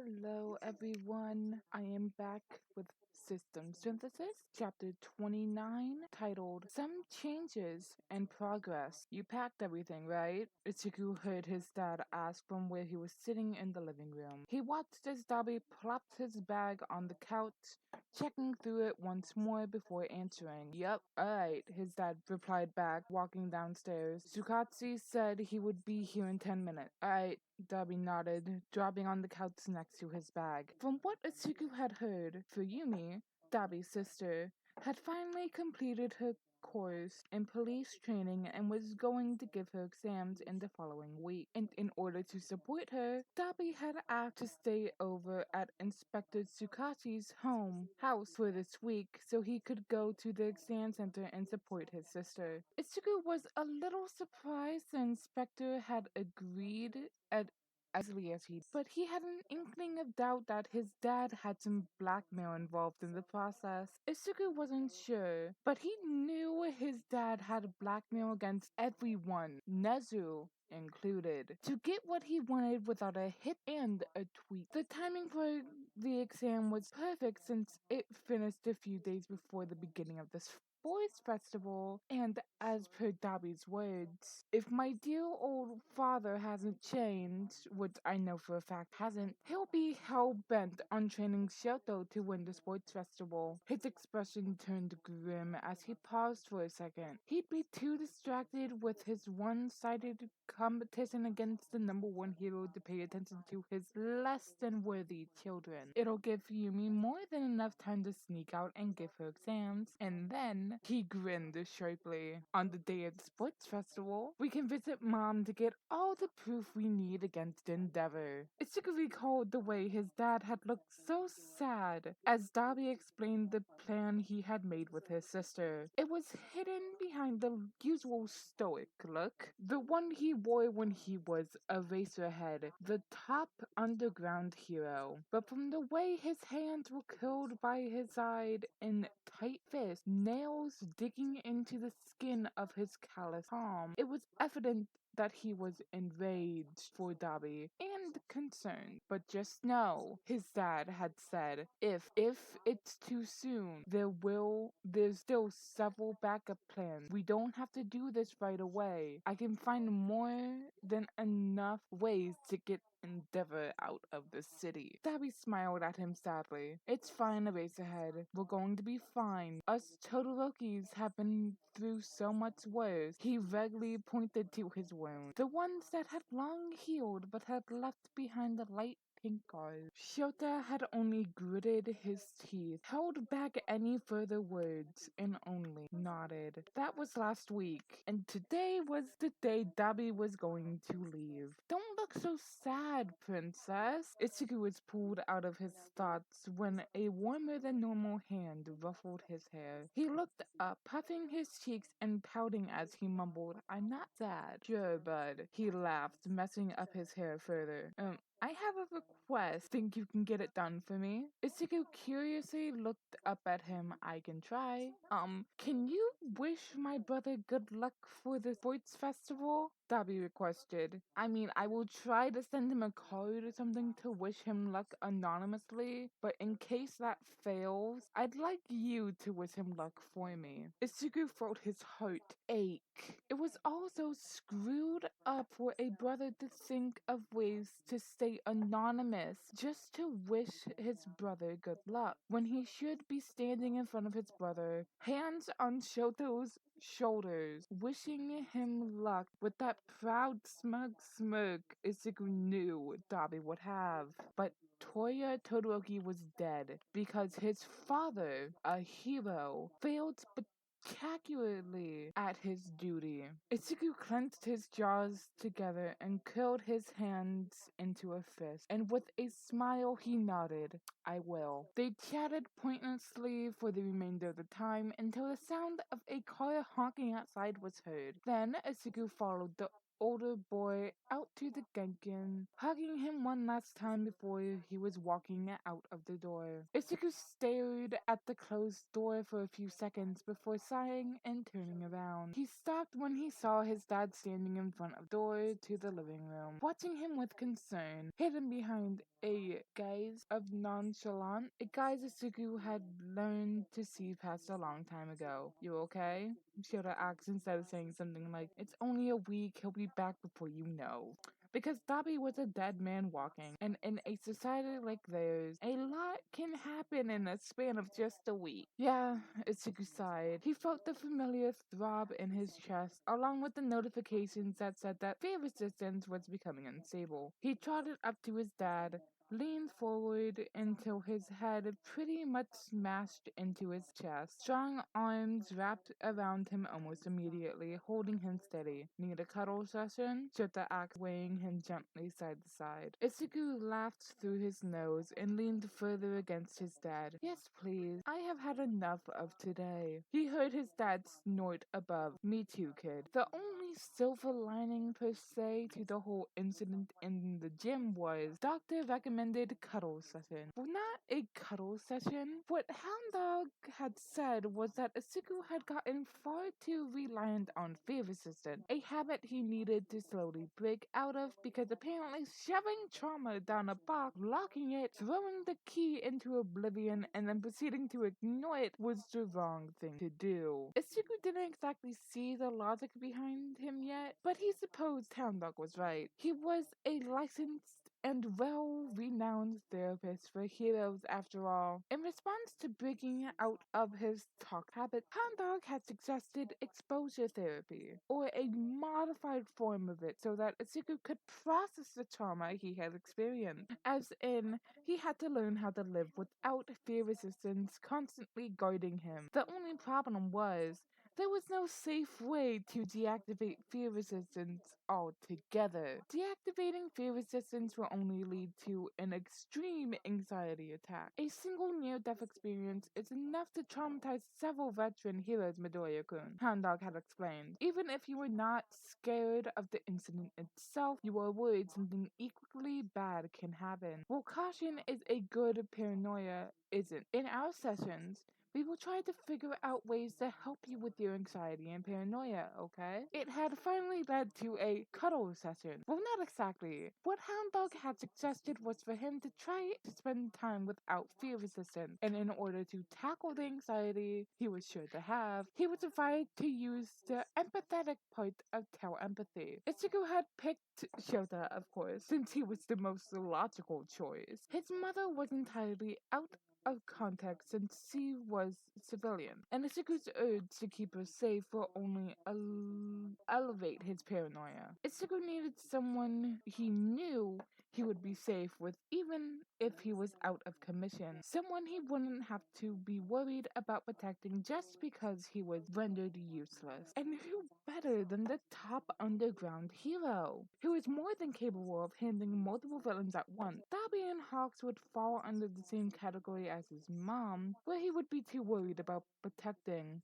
Hello everyone, I am back with System Synthesis, Chapter 29, titled Some Changes and Progress. You packed everything, right? Ichiku heard his dad ask from where he was sitting in the living room. He watched as Dabi plopped his bag on the couch, checking through it once more before answering. Yep, alright, his dad replied back, walking downstairs. Tsukatsu said he would be here in 10 minutes. Alright, Dabi nodded, dropping on the couch next to his bag. From what Ichiku had heard, Fuyumi, Dabi's sister, had finally completed her course in police training and was going to give her exams in the following week. And in order to support her, Dabi had asked to stay over at Inspector Tsukashi's house for this week so he could go to the exam center and support his sister. Ichiku was a little surprised the inspector had agreed as easily as but he had an inkling of doubt that his dad had some blackmail involved in the process. Ichiku wasn't sure, but he knew his dad had blackmail against everyone, Nezu included, to get what he wanted without a hit and a tweet. The timing for the exam was perfect since it finished a few days before the beginning of this Boys Festival, and as per Dabi's words, if my dear old father hasn't changed, which I know for a fact hasn't, he'll be hell-bent on training Shoto to win the sports festival. His expression turned grim as he paused for a second. He'd be too distracted with his one-sided competition against the number one hero to pay attention to his less than worthy children. It'll give Yumi more than enough time to sneak out and give her exams, and then he grinned sharply. On the day of the sports festival, we can visit Mom to get all the proof we need against Endeavor. Ichigo recalled the way his dad had looked so sad as Dabi explained the plan he had made with his sister. It was hidden behind the usual stoic look, the one he wore when he was Eraserhead, the top underground hero. But from the way his hands were curled by his side in tight fists, nails digging into the skin of his calloused palm, it was evident that he was enraged for Dabi and concerned. But just know, his dad had said, if it's too soon, there's still several backup plans. We don't have to do this right away. I can find more than enough ways to get Endeavor out of the city. Dabi smiled at him sadly. It's fine, Eraserhead. We're going to be fine. Us Todorokis have been through so much worse. He vaguely pointed to his wounds, the ones that had long healed but had left behind the light pink scars. Shota had only gritted his teeth, held back any further words, and only nodded. That was last week, and today was the day Dabi was going to leave. Don't look so sad, princess. Ichigo was pulled out of his thoughts when a warmer than normal hand ruffled his hair. He looked up, puffing his cheeks and pouting as he mumbled, I'm not sad. Sure, bud. He laughed, messing up his hair further. I have a request. Think you can get it done for me? Ichigo curiously looked up at him. I can try. Can you wish my brother good luck for the sports festival? Dabi requested. I mean, I will try to send him a card or something to wish him luck anonymously, but in case that fails, I'd like you to wish him luck for me. Ichigo felt his heart ache. It was all so screwed up for a brother to think of ways to stay anonymous just to wish his brother good luck, when he should be standing in front of his brother, hands on Shoto's shoulders, wishing him luck with that proud smug smirk Ichigo knew Dabi would have. But Toya Todoroki was dead because his father, a hero, failed spectacularly at his duty. Ichigo clenched his jaws together and curled his hands into a fist, and with a smile he nodded, I will. They chatted pointlessly for the remainder of the time until the sound of a car honking outside was heard. Then Ichigo followed the older boy out to the Genkin, hugging him one last time before he was walking out of the door. Ichigo stared at the closed door for a few seconds before sighing and turning around. He stopped when he saw his dad standing in front of the door to the living room, watching him with concern, hidden behind a guise of nonchalance, a guise Ichigo had learned to see past a long time ago. "You okay?" Shota asked instead of saying something like, "It's only a week, he'll be back before you know." Because Dabi was a dead man walking, and in a society like theirs, a lot can happen in a span of just a week. Yeah, Ichigo sighed. He felt the familiar throb in his chest, along with the notifications that said that fear resistance was becoming unstable. He trotted up to his dad, leaned forward until his head pretty much smashed into his chest. Strong arms wrapped around him almost immediately, holding him steady. "Need a cuddle session?" Shota asked, weighing him gently side to side. Ichigo laughed through his nose and leaned further against his dad. "Yes, please. I have had enough of today." He heard his dad snort above. "Me too, kid." The only silver lining per se to the whole incident in the gym was Doctor recommended cuddle session. Well, not a cuddle session. What Hound Dog had said was that Ichigo had gotten far too reliant on fear resistance, a habit he needed to slowly break out of because apparently shoving trauma down a box, locking it, throwing the key into oblivion, and then proceeding to ignore it was the wrong thing to do. Ichigo didn't exactly see the logic behind him yet, but he supposed Hound Dog was right. He was a licensed and well-renowned therapist for heroes after all. In response to breaking out of his talk habit, Hound Dog had suggested exposure therapy, or a modified form of it so that Ichigo could process the trauma he had experienced. As in, he had to learn how to live without fear resistance constantly guarding him. The only problem was, there was no safe way to deactivate fear resistance altogether. Deactivating fear resistance will only lead to an extreme anxiety attack. A single near-death experience is enough to traumatize several veteran heroes, Midoriya-kun, Hound Dog had explained. Even if you were not scared of the incident itself, you are worried something equally bad can happen. Well, caution is a good paranoia isn't. In our sessions, we will try to figure out ways to help you with your anxiety and paranoia, okay? It had finally led to a cuddle session. Well, not exactly. What Hound Dog had suggested was for him to try to spend time without fear resistance, and in order to tackle the anxiety he was sure to have, he was invited to use the empathetic part of telepathy. Ichigo had picked Shota, of course, since he was the most logical choice. His mother was entirely out of context since she was civilian, and Ichigo's urge to keep her safe will only elevate his paranoia. Ichigo needed someone he knew he would be safe with even if he was out of commission. Someone he wouldn't have to be worried about protecting just because he was rendered useless. And who better than the top underground hero, who is more than capable of handling multiple villains at once? Dabi and Hawks would fall under the same category as his mom, where he would be too worried about protecting,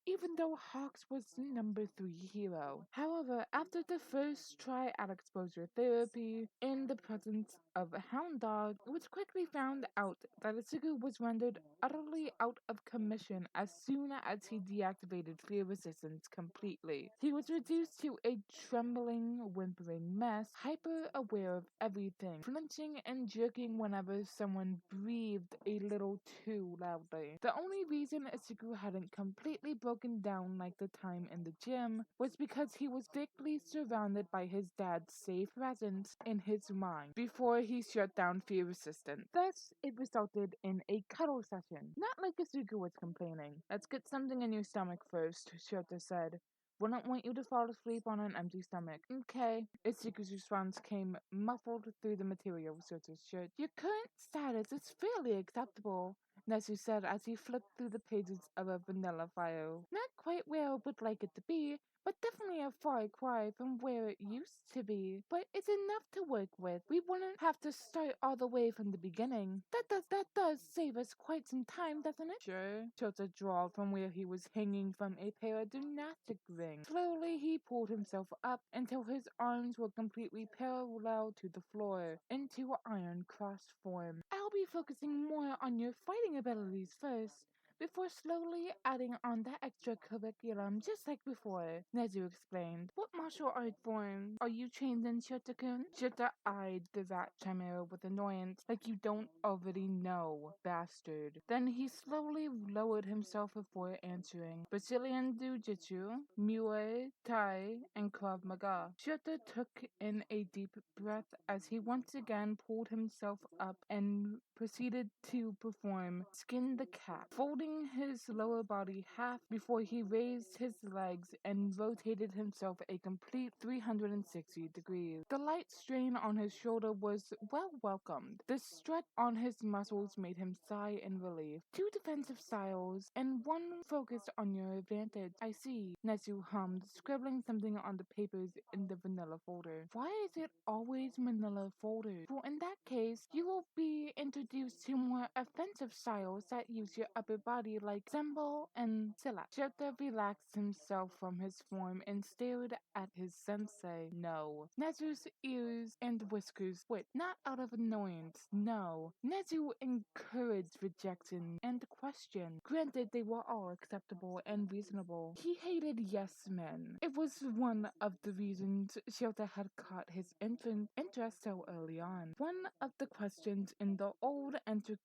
even though Hawks was the number 3 hero. However, after the first try at exposure therapy, in the presence of a Hound Dog, it was quickly found out that Ichigo was rendered utterly out of commission as soon as he deactivated fear resistance completely. He was reduced to a trembling, whimpering mess, hyper aware of everything, flinching and jerking whenever someone breathed a little too loudly. The only reason Ichigo hadn't completely broken down like the time in the gym was because he was vaguely surrounded by his dad's safe presence in his mind before he shut down fear resistance. Thus, it resulted in a cuddle session. Not like Ichigo was complaining. "Let's get something in your stomach first," Shota said. "Wouldn't want you to fall asleep on an empty stomach." "Okay." Ichiko's response came muffled through the material of Shota's shirt. "Your current status is fairly acceptable," Nezu said as he flipped through the pages of a vanilla file. "Not quite quite where I would like it to be, but definitely a far cry from where it used to be. But it's enough to work with. We wouldn't have to start all the way from the beginning. That does save us quite some time, doesn't it? Sure. Chota drawled from where he was hanging from a pair of gymnastic rings. Slowly he pulled himself up until his arms were completely parallel to the floor, into iron cross form. I'll be focusing more on your fighting abilities first, before slowly adding on that extra curriculum just like before, Nezu explained. What martial art form are you trained in, Shota-kun? Shota eyed the rat chimera with annoyance, like you don't already know, bastard. Then he slowly lowered himself before answering. Brazilian Jiu-Jitsu, Muay Thai, and Krav Maga. Shota took in a deep breath as he once again pulled himself up and proceeded to perform Skin the Cat, folding his lower body half before he raised his legs and rotated himself a complete 360 degrees. The light strain on his shoulder was well welcomed. The strut on his muscles made him sigh in relief. 2 defensive styles and 1 focused on your advantage. I see, Nezu hummed, scribbling something on the papers in the vanilla folder. Why is it always manila folders? Well, in that case, you will be introduced to more offensive styles that use your upper body like Zembo and Silla. Shota relaxed himself from his form and stared at his sensei. No. Nezu's ears and whiskers split, not out of annoyance, no. Nezu encouraged rejection and question. Granted, they were all acceptable and reasonable. He hated yes men. It was one of the reasons Shota had caught his interest so early on. One of the questions in the old entrance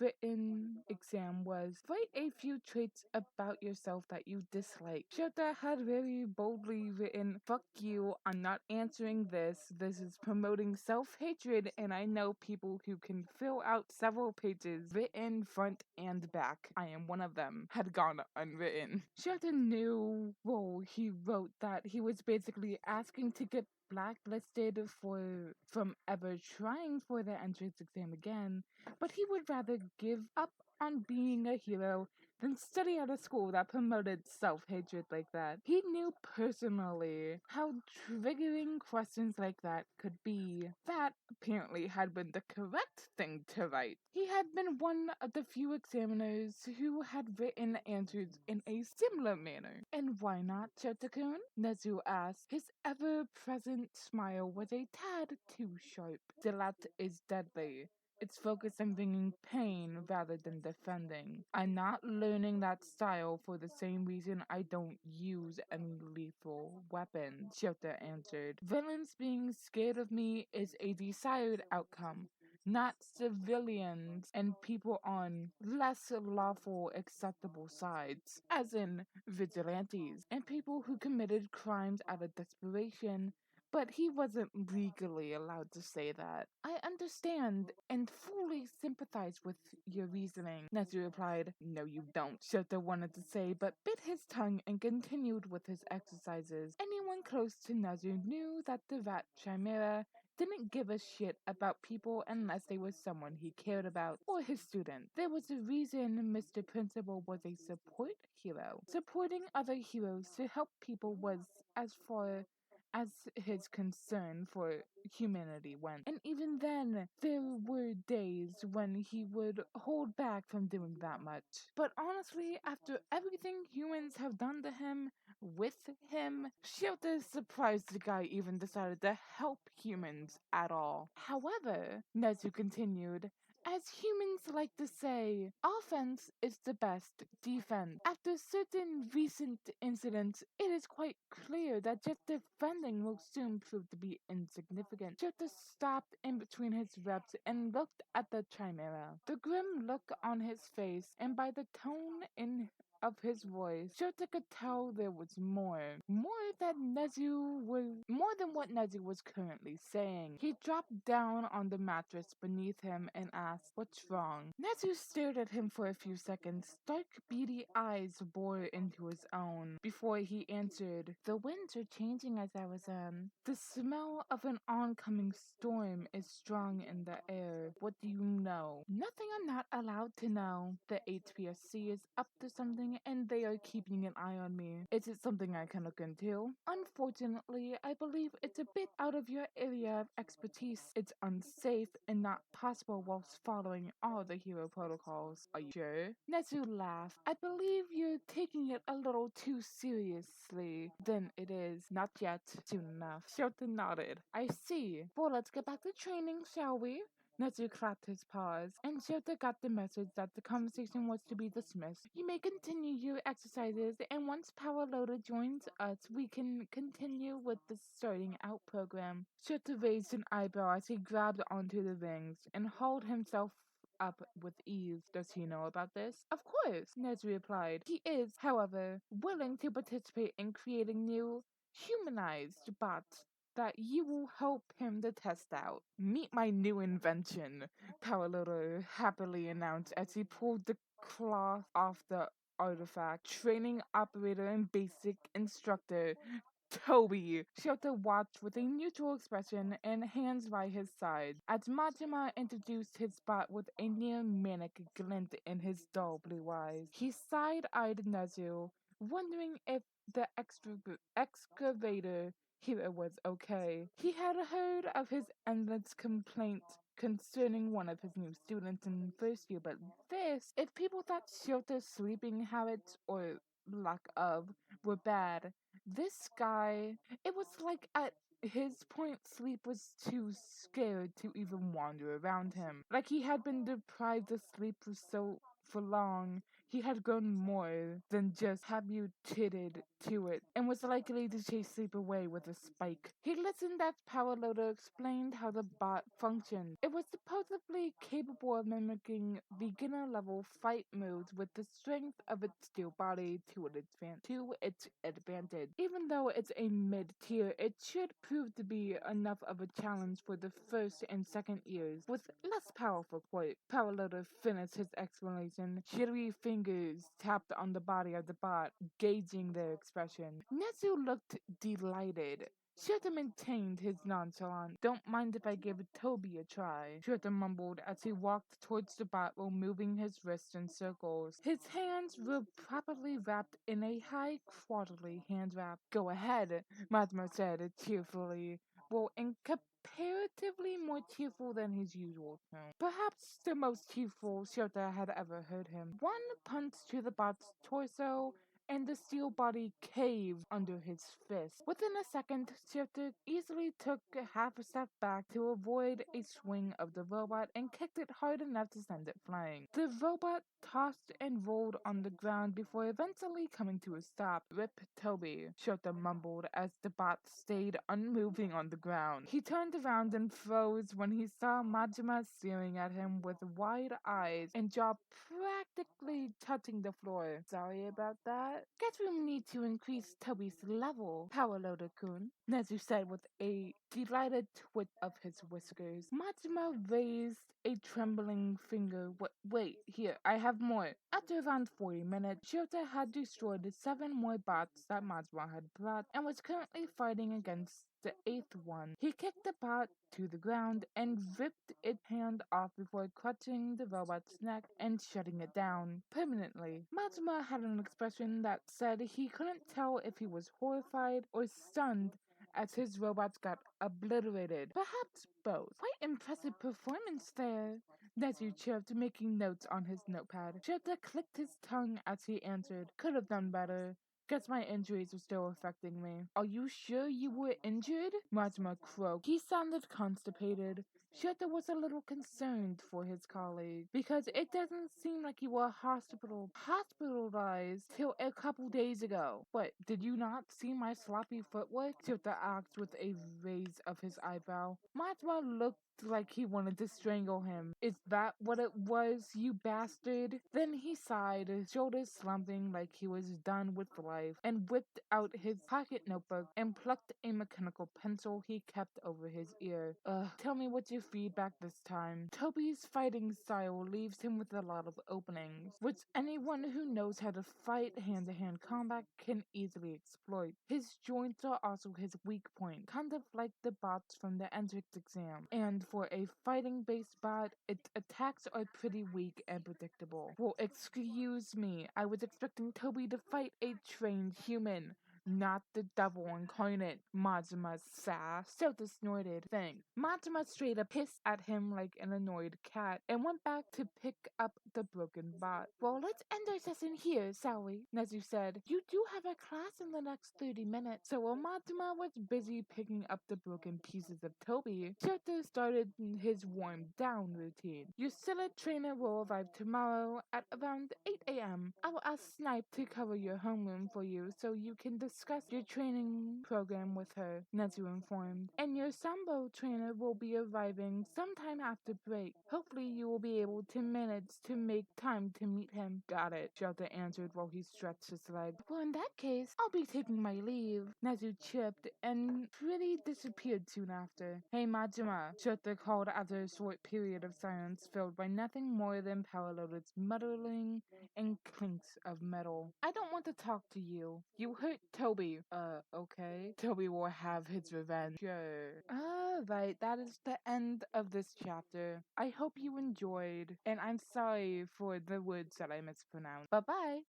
written exam was, write a few traits about yourself that you dislike. Shota had very boldly written, fuck you, I'm not answering this. This is promoting self-hatred, and I know people who can fill out several pages, written front and back. I am one of them. Had gone unwritten. Shota knew, well, he wrote that he was basically asking to get blacklisted from ever trying for the entrance exam again, but he would rather give up on being a hero than study at a school that promoted self-hatred like that. He knew personally how triggering questions like that could be. That apparently had been the correct thing to write. He had been one of the few examiners who had written answers in a similar manner. And why not, Shota-kun? Nezu asked. His ever-present smile was a tad too sharp. Dilat is deadly. It's focused on bringing pain rather than defending. I'm not learning that style for the same reason I don't use any lethal weapons, Shota answered. Villains being scared of me is a desired outcome, not civilians and people on less lawful acceptable sides, as in vigilantes and people who committed crimes out of desperation. But he wasn't legally allowed to say that. I understand and fully sympathize with your reasoning, Nezu replied. No, you don't, Shota wanted to say, but bit his tongue and continued with his exercises. Anyone close to Nezu knew that the rat chimera didn't give a shit about people unless they were someone he cared about or his student. There was a reason Mr. Principal was a support hero. Supporting other heroes to help people was as far as his concern for humanity went. And even then, there were days when he would hold back from doing that much. But honestly, after everything humans have done to him, with him, Shota is surprised the guy even decided to help humans at all. However, Nezu continued, as humans like to say, offense is the best defense. After certain recent incidents, it is quite clear that just defending will soon prove to be insignificant. Shota stopped in between his reps and looked at the chimera. The grim look on his face, and by the tone of his voice, Shota could tell there was more than what Nezu was currently saying. He dropped down on the mattress beneath him and asked, what's wrong? Nezu stared at him for a few seconds. Dark, beady eyes bored into his own before he answered, the winds are changing as I was in. The smell of an oncoming storm is strong in the air. What do you know? Nothing I'm not allowed to know. The HPSC is up to something training and they are keeping an eye on me. Is it something I can look into? Unfortunately, I believe it's a bit out of your area of expertise. It's unsafe and not possible whilst following all the hero protocols. Are you sure? Nezu laughed. I believe you're taking it a little too seriously. Then it is. Not yet. Soon enough. Shota nodded. I see. Well, let's get back to training, shall we? Nezu clapped his paws, and Shota got the message that the conversation was to be dismissed. You may continue your exercises, and once Power Loader joins us, we can continue with the starting out program. Shota raised an eyebrow as he grabbed onto the rings and hauled himself up with ease. Does he know about this? Of course, Nezu replied. He is, however, willing to participate in creating new humanized bots that you will help him to test out. Meet my new invention, Paoloto happily announced as he pulled the cloth off the artifact. Training operator and basic instructor Toby. Shota watched with a neutral expression and hands by his side as Majima introduced his bot with a near manic glint in his dull blue eyes. He side-eyed Nezu, wondering if the excavator here was okay. He had heard of his endless complaints concerning one of his new students in first year, but this, if people thought Shota's sleeping habits or lack of were bad, this guy, it was like at his point, sleep was too scared to even wander around him. Like he had been deprived of sleep for long, he had grown more than just habituated to it, and was likely to chase sleep away with a spike. He listened as Power Loader explained how the bot functioned. It was supposedly capable of mimicking beginner-level fight moves with the strength of its steel body to its advantage. Even though it's a mid-tier, it should prove to be enough of a challenge for the first and second years, with less powerful quirk. Power Loader finished his explanation. Jittery fingers tapped on the body of the bot, gauging their expression. Nezu looked delighted. Shota maintained his nonchalance. Don't mind if I give Toby a try, Shota mumbled as he walked towards the bot while moving his wrists in circles. His hands were properly wrapped in a high quarterly hand wrap. Go ahead, Matma said cheerfully, well, in comparatively more cheerful than his usual tone. Perhaps the most cheerful Shota had ever heard him. One punch to the bot's torso, and the steel body caved under his fist. Within a second, Shifter easily took a half a step back to avoid a swing of the robot and kicked it hard enough to send it flying. The robot tossed and rolled on the ground before eventually coming to a stop. Rip Toby, Shota mumbled as the bot stayed unmoving on the ground. He turned around and froze when he saw Majima staring at him with wide eyes and jaw practically touching the floor. Sorry about that. Guess we need to increase Toby's level, Power Loader-kun, Nezu said with a delighted twitch of his whiskers. Majima raised a trembling finger. Wait, here, I have more. After around 40 minutes, Shota had destroyed the 7 more bots that Majima had brought and was currently fighting against the 8th one. He kicked the bot to the ground and ripped its hand off before clutching the robot's neck and shutting it down permanently. Majima had an expression that said he couldn't tell if he was horrified or stunned as his robots got obliterated. Perhaps both. Quite impressive performance there, Nezu chirped, making notes on his notepad. Shota clicked his tongue as he answered. Could have done better. Guess my injuries are still affecting me. Are you sure you were injured? Majima croaked. He sounded constipated. Shota was a little concerned for his colleague, because it doesn't seem like you were hospitalized till a couple days ago. What, did you not see my sloppy footwork? Shota asked with a raise of his eyebrow. Majima looked like he wanted to strangle him. Is that what it was, you bastard? Then he sighed, his shoulders slumping like he was done with life, and whipped out his pocket notebook and plucked a mechanical pencil he kept over his ear. Tell me what's your feedback this time. Toby's fighting style leaves him with a lot of openings, which anyone who knows how to fight hand-to-hand combat can easily exploit. His joints are also his weak point, kind of like the bots from the entrance exam. And for a fighting-based bot. Its attacks are pretty weak and predictable. Well, excuse me. I was expecting Toby to fight a trained human, not the devil incarnate. Majima sassed. Shota snorted. Thanks. Majima straight up hissed at him like an annoyed cat and went back to pick up the broken bot. Well, let's end our session here, shall we? Nezu said. You do have a class in the next 30 minutes. So while Majima was busy picking up the broken pieces of Toby, Shota started his warm down routine. Your Scylla trainer will arrive tomorrow at around 8 a.m. I will ask Snipe to cover your homeroom for you so you can discuss your training program with her, Nezu informed. And your Sambo trainer will be arriving sometime after break. Hopefully you will be able to manage to make time to meet him. Got it, Shota answered while he stretched his leg. Well, in that case, I'll be taking my leave. Nezu chipped and pretty disappeared soon after. Hey Majima, Shota called after a short period of silence filled by nothing more than Paliloda's muttering and clinks of metal. I don't want to talk to you. You hurt Toby. Okay. Toby will have his revenge. Sure. Alright, that is the end of this chapter. I hope you enjoyed, and I'm sorry for the words that I mispronounced. Bye-bye.